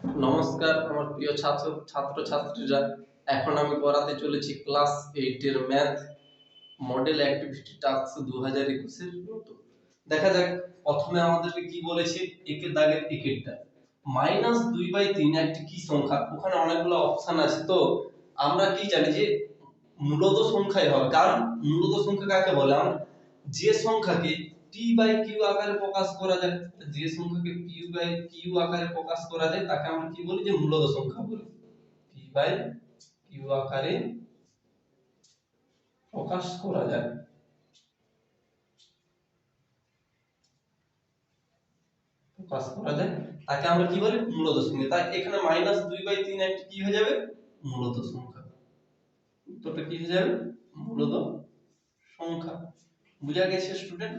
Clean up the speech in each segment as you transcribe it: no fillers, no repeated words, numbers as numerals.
নমস্কার আমার প্রিয় ছাত্রছাত্রীরা। এখন আমি করাতে চলেছি ক্লাস 8 এর ম্যাথ মডেল অ্যাক্টিভিটি টাস্ক 2021 এর মতো। দেখা যাক প্রথমে আমাদেরকে কি বলেছে, একের দাগের একেরটা -2/3 একটি কি সংখ্যা। ওখানে অনেকগুলো অপশন আছে, তো আমরা কি জানি যে মূলত সংখ্যাই হবে, কারণ মূলত সংখ্যা কাকে বলে, আমরা যে সংখ্যাকে p/q আকারে প্রকাশ করা যায়, যে সংখ্যাকে p/q আকারে প্রকাশ করা যায় তাকে আমরা কি বলি, যে মূলত সংখ্যা বলি। p/q আকারে প্রকাশ করা যায়, তাকে আমরা কি বলি, মূলত সংখ্যা। তাই এখানে -2/3 একটি কি হয়ে যাবে, মূলত সংখ্যা। উত্তরটা কি হয়ে যাবে, মূলত সংখ্যা। বুঝা গেছে স্টুডেন্ট?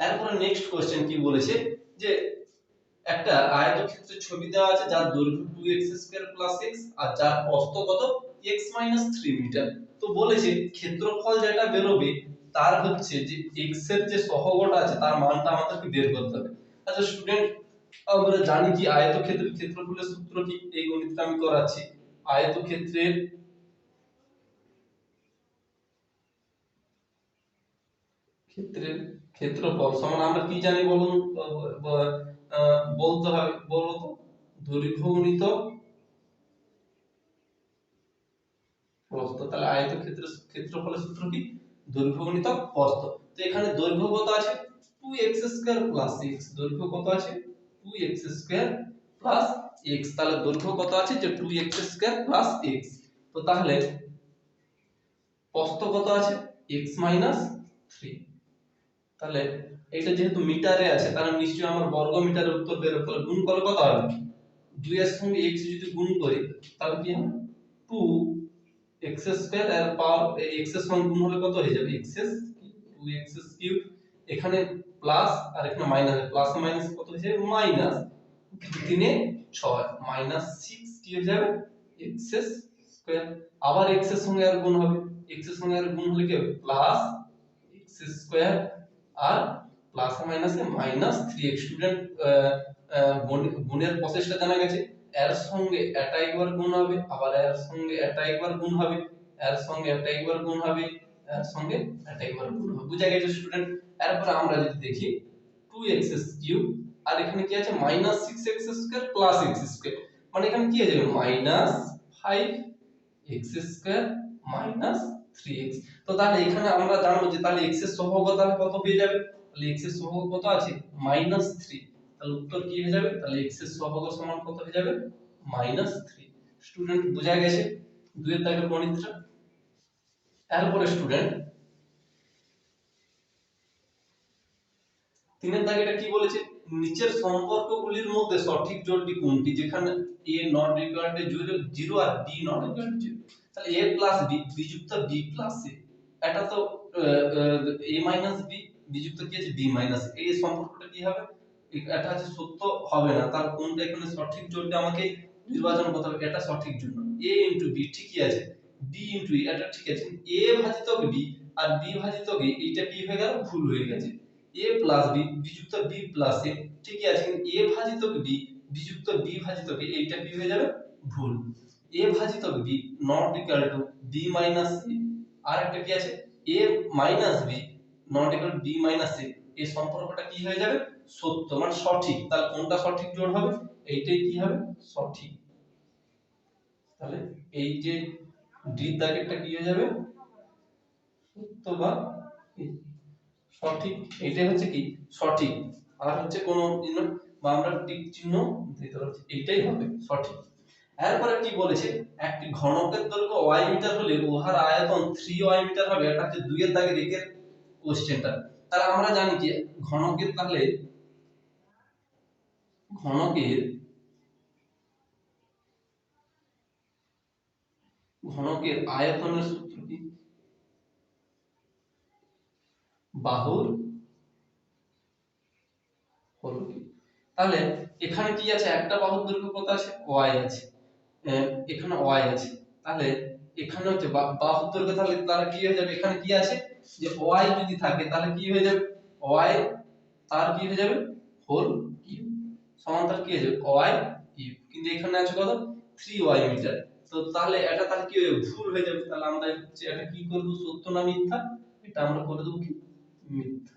এরপরে নেক্সট কোশ্চেন কি বলেছে, যে একটা আয়তক্ষেত্রের ছবি দেওয়া আছে যার দৈর্ঘ্য 2x² + x আর যার প্রস্থ কত, x - 3 মিটার। তো বলেছে ক্ষেত্রফল যেটা বেরোবে তার হচ্ছে যে x এর যে সহগটা আছে তার মানটা আমাদেরকে বের করতে হবে। আচ্ছা স্টুডেন্ট, আমরা জানি কি আয়তক্ষেত্রের ক্ষেত্রফলের সূত্র কি, এই গণিতটা আমি করাচ্ছি। আয়তক্ষেত্রের ক্ষেত্রফল সমান আমরা কি জানি বলুন, বলতে হবে, বলো তো, দৈর্ঘ্য গুণিত প্রস্থ। তাহলে আয়তক্ষেত্রের ক্ষেত্রফলের সূত্র কি, দৈর্ঘ্য গুণিত প্রস্থ। তো এখানে দৈর্ঘ্য কত আছে, 2x² + x। দৈর্ঘ্য কত আছে, 2x² + x। তাহলে দৈর্ঘ্য কত আছে, যে 2x² + x। তো তাহলে প্রস্থ কত আছে, x - 3। তাহলে এটা যেহেতু মিটারে আছে তাহলে নিশ্চয়ই আমার বর্গ মিটারের উত্তর বের হবে। তাহলে গুণ করলে কত হবে, 2 এর সঙ্গে x যদি গুণ করি তাহলে কি হবে, 2x² এর পাওয়ার x এর সঙ্গে গুণ হলে কত হয়ে যাবে, x²। এখানে প্লাস আর এখানে মাইনাস, প্লাস মাইনাস কত হয়ে যাবে, মাইনাস 3 এ 6 -6 কি হয়ে যাবে, x²। আবার x এর সঙ্গে আর গুণ হবে, x এর সঙ্গে আর গুণ হলে কি হবে, প্লাস x² আর প্লাস মাইনাসে -3x। স্টুডেন্ট, গুণের প্রসেসটা জানা গেছে, এর সঙ্গে এটা একবার গুণ হবে, আবার এর সঙ্গে এটা একবার গুণ হবে, এর সঙ্গে এটা একবার গুণ হবে, এর সঙ্গে এটা একবার গুণ হবে। বুঝা গেছে স্টুডেন্ট? এরপর আমরা যদি দেখি 2x³ আর এখানে কি আছে, -6x² + x², মানে এখানে কি হয়ে যাবে, -5x² - 3x। তো তাহলে এখানে আমরা জানবো যে তাহলে x এর সহগ তাহলে কত হয়ে যাবে, তাহলে x এর সহগ কত আছে, -3। তাহলে উত্তর কি হয়ে যাবে, তাহলে x এর সহগ সমান কত হয়ে যাবে, -3। স্টুডেন্ট বুঝা গেছে দুইয়ের দাগের গণিতটা? এরপরে স্টুডেন্ট তিনের দাগেটা কি বলেছে, নিচের সম্পর্কগুলির মধ্যে সঠিক জোড়টি কোনটি, যেখানে a not equal to 0 R b not equal to 0। তাহলে a + b b যুক্ত b + a, এটা তো a - b b যুক্ত কি আছে, b - a। এই সম্পর্কটা কি হবে, এটা হচ্ছে সত্য হবে না। তার কোনটা এখানে সঠিক জোড়টা আমাকে নির্বাচন করতে হবে, এটা সঠিক জোড় না। a * b ঠিকই আছে, b * a এটা ঠিক আছে, a ভাজিতক b আর b ভাজিতক a এইটা কি হয়ে গেল, ভুল হয়ে গেছে। a + b b যুক্ত b + a ঠিকই আছে, কিন্তু a ভাজিতক b b যুক্ত b ভাজিতক a এইটা কি হয়ে যাবে, ভুল। a ভাজিতক b not equal to b - a। আর একটা কি আছে, a - b not equal to b - a। এই সম্পর্কটা কি হয়ে যাবে, সত্য, মানে সঠিক। তাহলে কোনটা সঠিক জোড় হবে, এইটাই কি হবে, সঠিক। তাহলে এই যে ডি দাগেরটা কি হয়ে যাবে, সত্য বা সঠিক। এটাই হচ্ছে কি, সঠিক। আর হচ্ছে কোন চিহ্ন বা আমরা টিক চিহ্ন দিতে পারছি, এটাই হবে সঠিক। এরপরে কি বলেছে, একটি ঘনকের দৈর্ঘ্য y মিটার হলে উহার আয়তন 3y মিটার হবে। এটা হচ্ছে 2 এর দাগের একের কোশ্চেনটা। তাহলে আমরা জানি কি ঘনকের, তাহলে ঘনকের ঘনকের আয়তনের সূত্র কি, বাহুর হল কি। তাহলে এখানে কি আছে, একটা বাহুর দৈর্ঘ্য কত আছে, y আছে, এখানে y আছে। তাহলে এখানে হচ্ছে বাহুর দৈর্ঘ্য, তাহলে তার কি হয়ে যাবে, এখানে কি আছে, যে y যদি থাকে তাহলে কি হয়ে যাবে, y তার কি হয়ে যাবে, হোল কিউব। সমান তাহলে কি হয়ে যাবে ওয়াই কিউব, কিন্তু এখানে আছে কত 3y মিটার। তো তাহলে এটা তাহলে কি হবে ভুল হয়ে যাবে, তাহলে আমরা হচ্ছে এটা কি করব সত্য না মিথ্যা, এটা আমরা করে দেব কি মিথ্যা।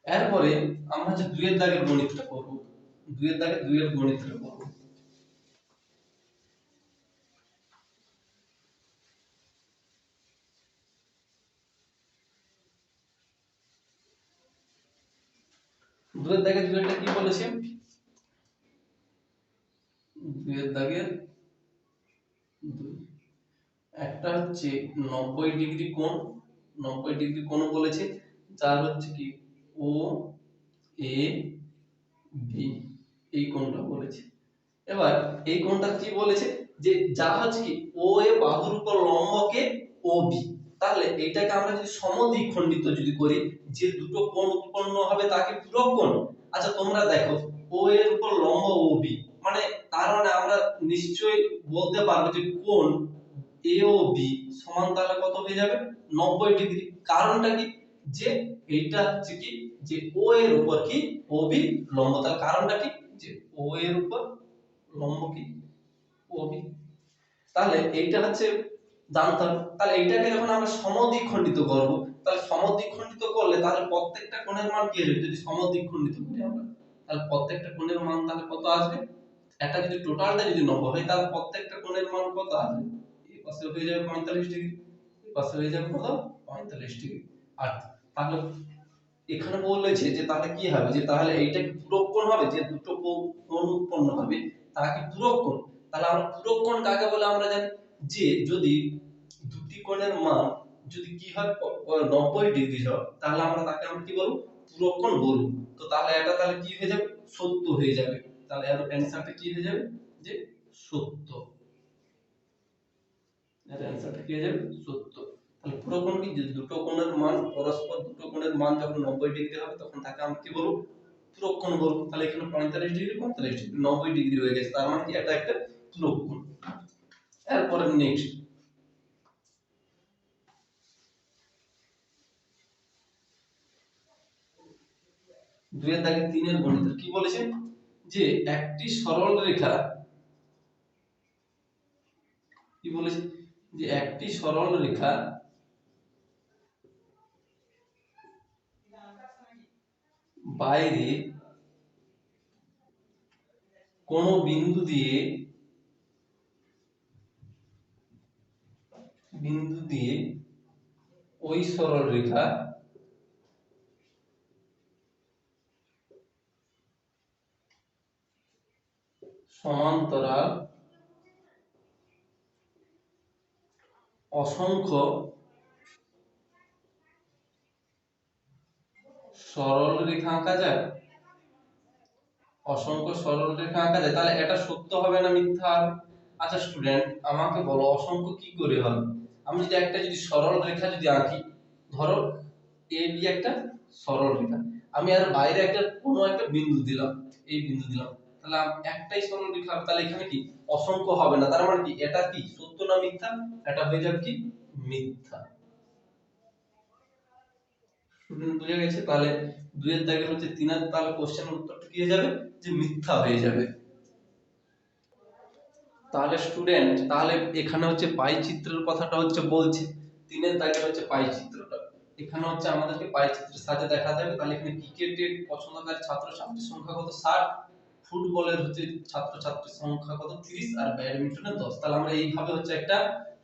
এরপরে আমরা যে দুইয়ের দাগের গণিতটা করব, দুইয়ের দাগের দুইয়ের গণিতটা করব। দুইয়ের দাগের দুইটা কি বলেছে, দুইয়ের দাগের দুই একটা হচ্ছে 90 ডিগ্রি কোণ, 90 ডিগ্রি কোণ বলেছে, যার হচ্ছে কি ও এ বি, এই কোণটা বলেছে। এবার এই কোণটা কি বলেছে যে যা হচ্ছে কি ও এ বাহুর উপর লম্বকে ও বি, তাহলে এটাকে আমরা যদি সমদ্বিখণ্ডিত যদি করি, যে দুটো কোণ উৎপন্ন হবে তাকে পূরক কোণ। আচ্ছা তোমরা দেখো ও এর উপর লম্ব ও বি, মানে তার মানে আমরা নিশ্চয়ই বলতে পারবো যে কোণ এ ও বি সমান তাহলে কত হয়ে যাবে 90 ডিগ্রি। কারণটা কি যে এইটা হচ্ছে কি যে ও এর উপর কি ও বি লম্ব, তার কারণটা কি যে ও এর উপর লম্ব কি ও বি, তাহলে এইটা হচ্ছে জানতাম। তাহলে এইটাকে যখন আমরা সমদ্বিখণ্ডিত করব, তাহলে সমদ্বিখণ্ডিত করলে তাহলে প্রত্যেকটা কোণের মান কি হবে, যদি সমদ্বিখণ্ডিত করি আমরা তাহলে প্রত্যেকটা কোণের মান তাহলে কত আসবে, এটা যদি টোটালটা যদি 90 হয় তাহলে প্রত্যেকটা কোণের মান কত আসবে, এই পাশে হয়ে যাবে 45 ডিগ্রি, এই পাশে হয়ে যাবে কত 45 ডিগ্রি। আর তাহলে এখানে বলেছে যে তাহলে কি হবে, যে তাহলে এইটা কি পূরক কোণ হবে, যে দুটো কোণ উৎপন্ন হবে তারা কি পূরক কোণ। তাহলে আমরা পূরক কোণ কাকে বলে আমরা জানি, যে যদি দুটি কোণের মান যদি কি হয় 90 ডিগ্রি হয় তাহলে আমরা তাকে আমরা কি বলবো পূরক কোণ বলবো। তো তাহলে এটা তাহলে কি হয়ে যাবে সত্য হয়ে যাবে, তাহলে এর অ্যানসারটা কি হয়ে যাবে যে সত্য, এর অ্যানসারটা কি হয়ে যাবে সত্য। তাহলে পূরক কোণ কি, যে দুটো কোণের মান পরস্পর দুটো কোণের মান যখন 90 ডিগ্রি হবে তখন তাকে আমরা কি বলবো পূরক কোণ বলবো। তাহলে এখানে 45 ডিগ্রি 45 ডিগ্রি 90 ডিগ্রি হয়ে গেছে, তার মানে কি এটা একটা পূরক কোণ। এরপরে নেক্সট দুইয়ের দাগে তিনের গণিত কি বলেছে, যে একটি সরল রেখা কি বলেছে, যে একটি সরল রেখা বাইরে কোন বিন্দু দিয়ে ওই সরল রেখা সমান্তরাল অসংখ্য সরল রেখা আঁকা যায়, অসংখ্য সরল রেখা আঁকা যায়, তাহলে এটা সত্য হবে না মিথ্যা হবে। আচ্ছা স্টুডেন্ট আমাকে বলো অসংখ্য কি করে হবে, আমি যদি একটা যদি সরল রেখা যদি আঁকি, ধরো এ বি একটা সরল রেখা, আমি আর বাইরে একটা কোনো একটা বিন্দু দিলাম, এই বিন্দু দিলাম, তাহলে একটাই সরল রেখা হবে, তাহলে এখানে কি অসংখ্য হবে না, তার মানে কি এটা কি সত্য না মিথ্যা, এটা হয়ে যাবে কি মিথ্যা। স্টুডেন্ট বুঝে গেছে, তাহলে দুইয়ের দাগে হচ্ছে তিনের, তাহলে কোশ্চেনের উত্তরটা কি হয়ে যাবে যে মিথ্যা হয়ে যাবে। তাহলে স্টুডেন্ট তাহলে এখানে হচ্ছে পাই চিত্রের কথাটা হচ্ছে বলছে, তিনের দাগের হচ্ছে পাই চিত্রটা, এখানে হচ্ছে আমাদেরকে পাই চিত্রের সাথে দেখা যাবে। তাহলে এখানে ক্রিকেটের পছন্দকারী ছাত্র ছাত্রীর সংখ্যা কত 60, ফুটবলের হচ্ছে ছাত্র ছাত্রীর সংখ্যা কত 30, আর ব্যাডমিন্টনের 10। তাহলে আমরা এইভাবে হচ্ছে একটা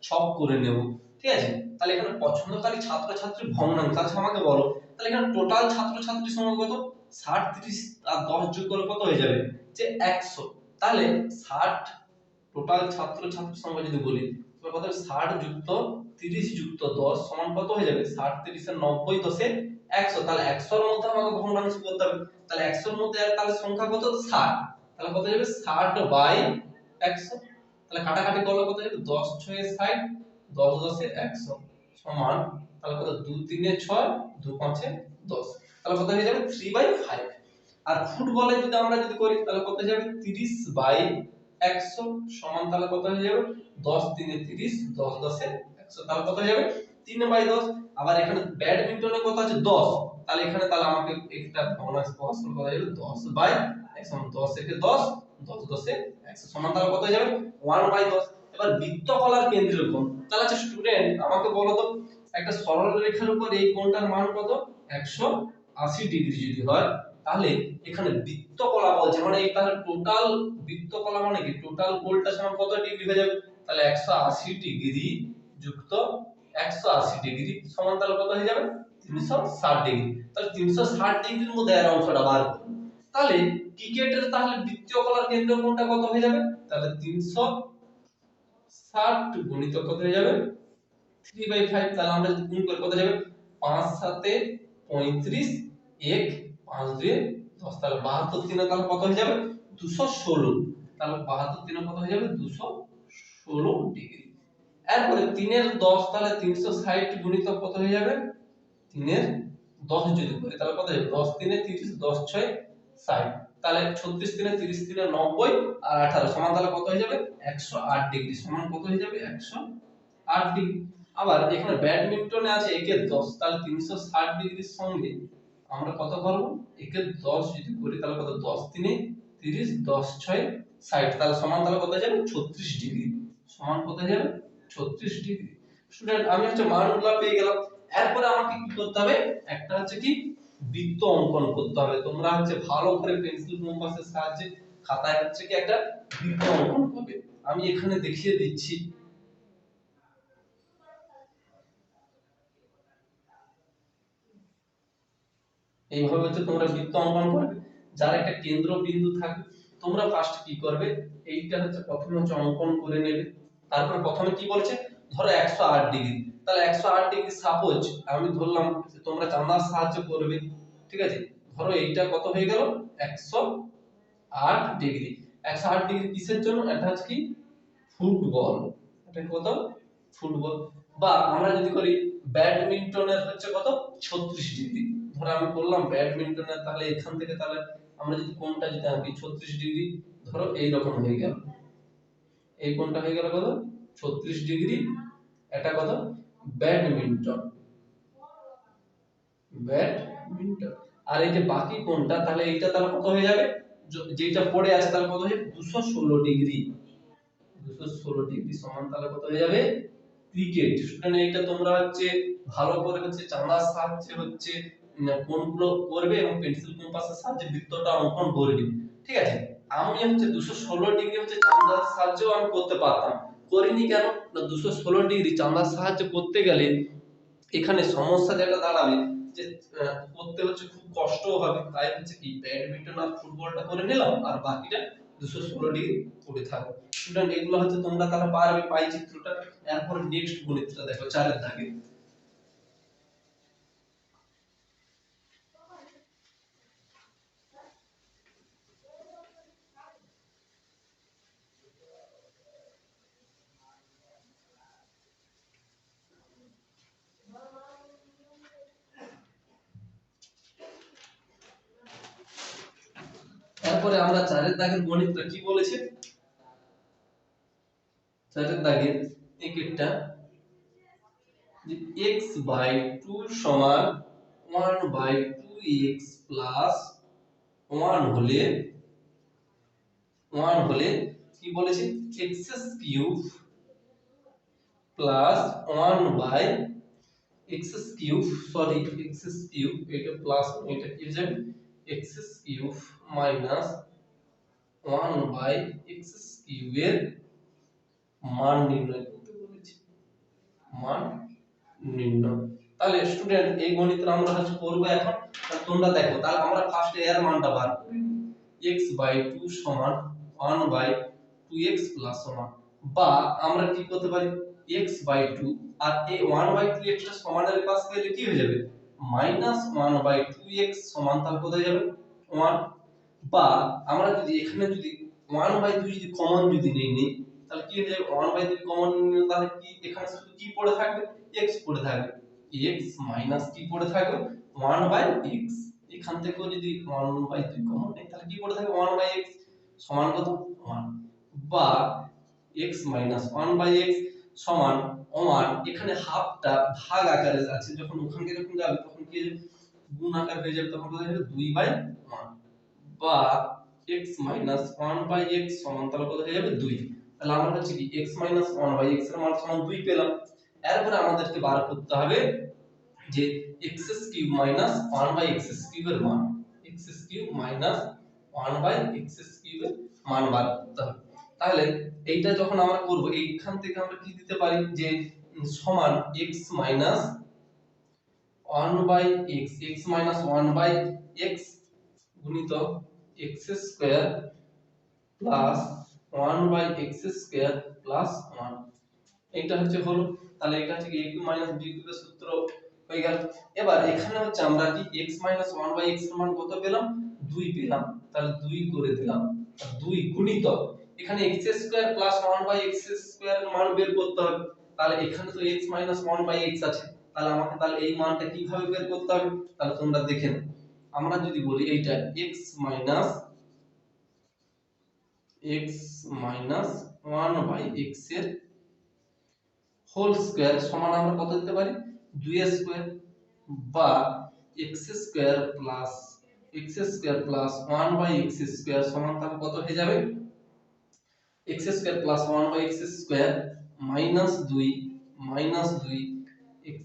ছক করে নেব, ঠিক আছে। তাহলে এখানে পছন্দকারী ছাত্র ছাত্রীর ভগ্নাংশ, আচ্ছা আমাকে বলো তাহলে এখানে টোটাল ছাত্র ছাত্রীর সংখ্যা কত 60, 30 আর 10 যোগ করলে কত হয়ে যাবে যে 100। তাহলে 60 টোটাল ছাত্র ছাত্রীর সংখ্যা যদি বলি তাহলে কত 60 যুক্ত 30 যুক্ত 10 সমান কত হয়ে যাবে 60 30 এর 90 10 এর 100, তাহলে 100 এর মধ্যে আমাকে ভগ্নাংশ করতে হবে, তাহলে 100 এর মধ্যে তাহলে সংখ্যা কত 60, তাহলে কত যাবে 60 বাই 100, তাহলে কাটাকাটি করলে কত যাবে 10 6 এ 60 10 10 এ 100 সমান, তাহলে কত 2 3 এ 6 2 5 এ 10, তাহলে কত হয়ে যাবে 3/5। আর ফুটবলে যদি আমরা যদি করি তাহলে কত যাবে 30 বাই 100 সমান, তাহলে কত হয়ে যাবে 10 3 এ 30 10 10 এ 100, তাহলে কত হয়ে যাবে 3/10। আবার এখানে ব্যাডমিন্টনে কত আছে 10, তাহলে এখানে তাহলে আমাকে একটা ভগ্নাংশ প্রকাশ করতে হবে 10/1 সমান 10 একে 10, 10 10 এ 100 সমান তাহলে কত হয়ে যাবে 1/10। এবার বৃত্তকলার কেন্দ্রীয় কোণ, তাহলে আচ্ছা স্টুডেন্ট আমাকে বলো তো একটা সরল রেখার উপর এই কোণটার মান কত 180 ডিগ্রি যদি হয়, তাহলে এখানে বৃত্তকলা বলছে মানে এই তাহলে টোটাল বৃত্তকলা মানে কি টোটাল কোণটা সমান কত ডিগ্রি হয়ে যাবে, তাহলে 180 ডিগ্রি যুক্ত 180 ডিগ্রি সমান তাহলে কত হয়ে যাবে 360 ডিগ্রি। তাহলে 360 ডিগ্রির মধ্যে এর অংশটা বার করব, তাহলে ক্রিকেটের তাহলে বৃত্তীয় কলার কেন্দ্র কোণটা কত হয়ে যাবে, তাহলে 360 গুণিত কত হয়ে যাবে 3/5, তাহলে আমরা যদি গুণ করি কত যাবে 5 7 35 1 5 2 10, তাহলে 72 3 তাহলে কত হয়ে যাবে 216, তাহলে 72 3 কত হয়ে যাবে 216 ডিগ্রি। এরপরে 3 এর 10 তাহলে 360 গুণিত কত হয়ে যাবে 3 এর 10 যদি করি তাহলে কত হবে 10 3 এ 30 10 6 60, তাহলে 36 3 এ 30 3 এ 90 আর 18 সমান তাহলে কত হয়ে যাবে 108 ডিগ্রি সমান কত হয়ে যাবে 108 ডিগ্রি। আবার এখানে ব্যাডমিন্টনে আছে একে 10, তাহলে 360 ডিগ্রির সঙ্গে আমরা কত করব একে 10 যদি করি তাহলে কত 10 3 এ 30 10 6 60, তাহলে সমান তাহলে কত হয়ে যাবে 36 ডিগ্রি সমান কত হয়ে যাবে 36 ডিগ্রি। স্টুডেন্ট আমি হচ্ছে মানগুলো পেয়ে গেলাম, এরপরে আমাকে কি করতে হবে একটা হচ্ছে কি বৃত্ত অঙ্কন করতে হবে। তোমরা হচ্ছে ভালো করে পেন্সিল কম্পাসের সাহায্যে খাতায় হচ্ছে কি একটা বৃত্ত অঙ্কন করবে, আমি এখানে দেখিয়ে দিচ্ছি। এইভাবে হচ্ছে তোমরা বৃত্ত অঙ্কন করবে, যার একটা কেন্দ্র বিন্দু থাকবে তোমরা ফার্স্ট কি করবে এইটা হচ্ছে প্রথমে হচ্ছে অঙ্কন করে নেবে। তারপর প্রথমে কি বলছে ধরো 108 ডিগ্রি, তাহলে 108 ডিগ্রি সাপোজ আমি ধরলাম তোমরা চাঁদার সাহায্য করবে, ঠিক আছে। ধরো এইটা কত হয়ে গেল 108 ডিগ্রি। 108 ডিগ্রি কিসের জন্য, এটা হচ্ছে কি ফুটবল, এটা কত ফুটবল। বা আমরা যদি করি ব্যাডমিন্টনের হচ্ছে কত 36 ডিগ্রি, ধরো আমি বললাম ব্যাডমিন্টনের, তাহলে এখান থেকে তাহলে আমরা যদি কোণটা যদি আঁকি 36 ডিগ্রি, ধরো এই রকম হয়ে গেল, এই কোণটা হয়ে গেল কত 36 ডিগ্রি, এটা কত ব্যাডমিন্টন, ব্যাডমিন্টন। আর এই যে বাকি কোণটা তাহলে এইটা তাহলে কত হয়ে যাবে যেটা পড়ে আছে তাহলে কত হয়ে 216 ডিগ্রি, 216 ডিগ্রি সমান তাহলে কত হয়ে যাবে ক্রিকেট। স্টুডেন্ট এইটা তোমরা হচ্ছে ভালো করে হচ্ছে চাঁদার সাহায্যে হচ্ছে কোণগুলো করবে এবং পেন্সিল কম্পাসের সাহায্যে বৃত্তটা অঙ্কন করবে, ঠিক আছে। আমি হচ্ছে 216 ডিগ্রি হচ্ছে চাঁদার সাহায্যেও আমি করতে পারতাম, করিনি কেন না 216 ডিগ্রি চাঁদার সাহায্যে করতে গেলে এখানে সমস্যা যেটা দাঁড়াবে যে করতে হচ্ছে খুব কষ্ট হবে, তাই হচ্ছে কি ব্যাডমিন্টন আর ফুটবলটা করে নিলাম আর বাকিটা 216 ডিগ্রি করে থাকবে। স্টুডেন্ট এগুলো হচ্ছে তোমরা তাহলে পারবে পাই চিত্রটা। এরপর নেক্সট গণিতটা দেখো 4 এর দাগে। তারপরে আমরা 4 এর দাগের গণিতটা কি বলেছে, 4 এর দাগে একটা যে x/2 সমান 1/2x প্লাস 1 হলে কি বলেছে x cube plus 1/x cube, sorry x cube, এটা প্লাস এটা কি হয়ে যাবে x কিউব মাইনাস 1/x কিউবের মান নির্ণয় করতে বলেছি, মান নির্ণয়। তাহলে স্টুডেন্ট এই গণিতটা আমরা হচ্ছে করব এখন। তাহলে তোমরা দেখো, তাহলে আমরা ফার্স্ট এর মানটা বার করি, x/2 সমান 1/2x প্লাস 1, বা আমরা কি করতে পারি x/2 আর এই 1/2x টা সমানের পাশে গেলে কি হয়ে যাবে মাইনাস 1/2x সমান তাহলে কত হয়ে যাবে 1, বা আমরা যদি এখানে যদি 1/2 যদি কমন যদি নিই তাহলে কি হয়ে যাবে 1/2 কমন নিলে তাহলে কি এখানে শুধু কি পড়ে থাকবে x পড়ে থাকবে, x মাইনাস কি পড়ে থাকবে 1/x, এখান থেকেও যদি 1/2 কমন নেই তাহলে কি পড়ে থাকবে 1/x সমান কত 1, বা x মাইনাস 1/x, সমান 1, এখানে হাফটা ভাগ আকারে আছে, যখন ওখানে যখন যাবে তখন কি গুণ আকার হয়ে যাবে, তখন কত হয়ে যাবে 2/1, বা x - 1/x সমান তাহলে কত হয়ে যাবে 2। তাহলে আমরা হচ্ছে কি x - 1/x এর মান সমান 2 পেলাম। এরপর আমাদেরকে বার করতে হবে যে x³ - 1/x³ এর মান, x³ - 1/x³ এর মান বার করতে হবে। তাহলে এইটা যখন আমরা করব, এইখান থেকে আমরা কি দিতে পারি যে সমান x - 1/x, x - 1/x গুণিতক x² প্লাস 1/x² প্লাস 1, এইটা হচ্ছে হলো। তাহলে এটা হচ্ছে a³ - b³ এর সূত্র হয়ে গেল। এবার এখানে হচ্ছে আমরা কি x - 1/x এর মান কত পেলাম, 2 পেলাম, তাহলে 2 করে দিলাম, 2 গুণিতক এখানে x² প্লাস 1/x² এর মান বের করতে হবে। তাহলে এখানে তো x - 1/x আছে, তাহলে আমাকে তাহলে এই মানটা কিভাবে বের করতে হবে, তাহলে তোমরা দেখে নাও। আমরা যদি বলি এইটা x minus 1/x এর হোল স্কয়ার সমান আমরা কত দিতে পারি 2 এর স্কয়ার, বা x² প্লাস 1/x² সমান তাহলে কত হয়ে যাবে x² plus 1/x² minus 2 x²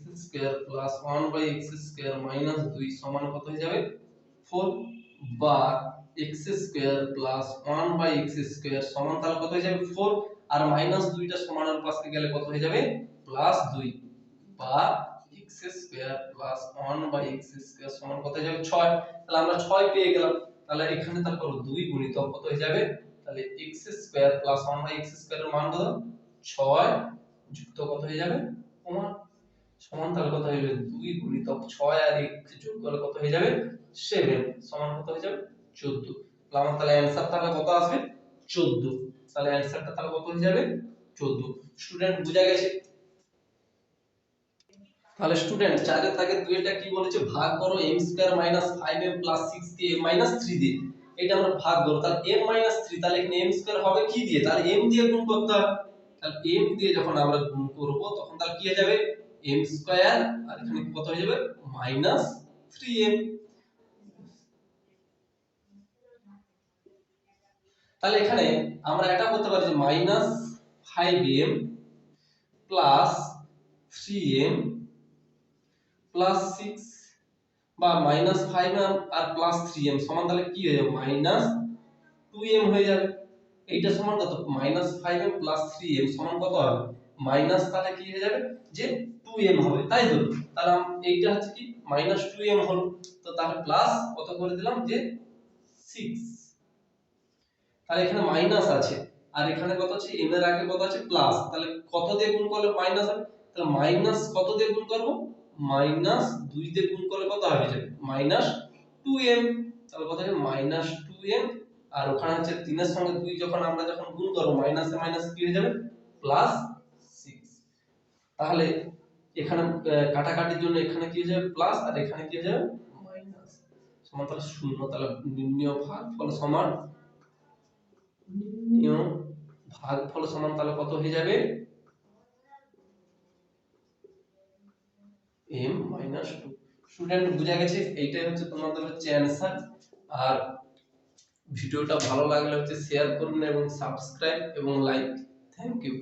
plus 1/x² minus 2 সমান কত হয়ে যাবে 4, বা x² প্লাস 1/x² সমান তাহলে কত হয়ে যাবে 4, আর মাইনাস 2টা সমানের পাশে গেলে কত হয়ে যাবে প্লাস 2, বা x² প্লাস 1/x² সমান কত হয়ে যাবে 6। তাহলে আমরা 6 পেয়ে গেলাম। তাহলে এখানে তারপর 2 গুণিতক কত হয়ে যাবে, তাহলে x² প্লাস 1/x² এর মান কত 6 যুক্ত কত হয়ে যাবে 1 সমান তাহলে কত হয়ে যাবে 2 গুণিতক 6 আর 1 যোগ করলে কত হয়ে যাবে 7 সমান কত হয়ে যাবে 14। তাহলে আমার তাহলে অ্যানসার তাহলে কত আসবে 14। তাহলে অ্যানসারটা তাহলে কত হয়ে যাবে 14। স্টুডেন্ট বুঝা গেছে? তাহলে স্টুডেন্ট 4 এর দাগের 2 এটা কি বলেছে, ভাগ করো m² - 5m + 6 কে m - 3 দিয়ে। এটা আমরা ভাগ করব, তাহলে m - 3, তাহলে এখানে m² হবে কি দিয়ে, তাহলে m দিয়ে গুণ করতে হবে। তাহলে m দিয়ে যখন আমরা গুণ করব তখন তাহলে কি হয়ে যাবে m² আর এখানে কত হয়ে যাবে -3m। তাহলে এখানে আমরা এটা করতে পারি যে -5m প্লাস 3m প্লাস 6, বা -5m আর প্লাস 3m সমান তাহলে কি হয়ে যাবে -2m হয়ে যাবে। এইটা সমান কত -5m প্লাস 3m সমান কত হবে মাইনাস, তাহলে কি হয়ে যাবে যে 2m হবে, তাই তো। তাহলে এইটা হচ্ছে কি -2m হলো, তো তাহলে প্লাস কত করে দিলাম যে 6। তাহলে এখানে মাইনাস আছে আর এখানে কত আছে m এর আগে কত আছে প্লাস, তাহলে কত দিয়ে গুণ করলে মাইনাস হবে, তাহলে মাইনাস কত দিয়ে গুণ করব -2 দিয়ে গুণ করলে কত হবে যাবে -2m, তাহলে কত হবে -2m, আর ওখানে হচ্ছে 3 এর সঙ্গে 2 যখন আমরা গুণ করব মাইনাসে মাইনাস কি হয়ে যাবে +6। তাহলে এখানে কাটাকাটির জন্য এখানে কি হয়ে যাবে প্লাস আর এখানে কি হয়ে যাবে মাইনাস, সমান তাহলে 0। তাহলে নির্ণয় ভাগফল সমান তাহলে কত হয়ে যাবে m - 2। স্টুডেন্ট বুঝা গেছে? এইটাই হচ্ছে তোমাদের হচ্ছে অ্যানসার। আর ভিডিওটা ভালো লাগলে হচ্ছে শেয়ার করুন এবং সাবস্ক্রাইব এবং লাইক। Thank you.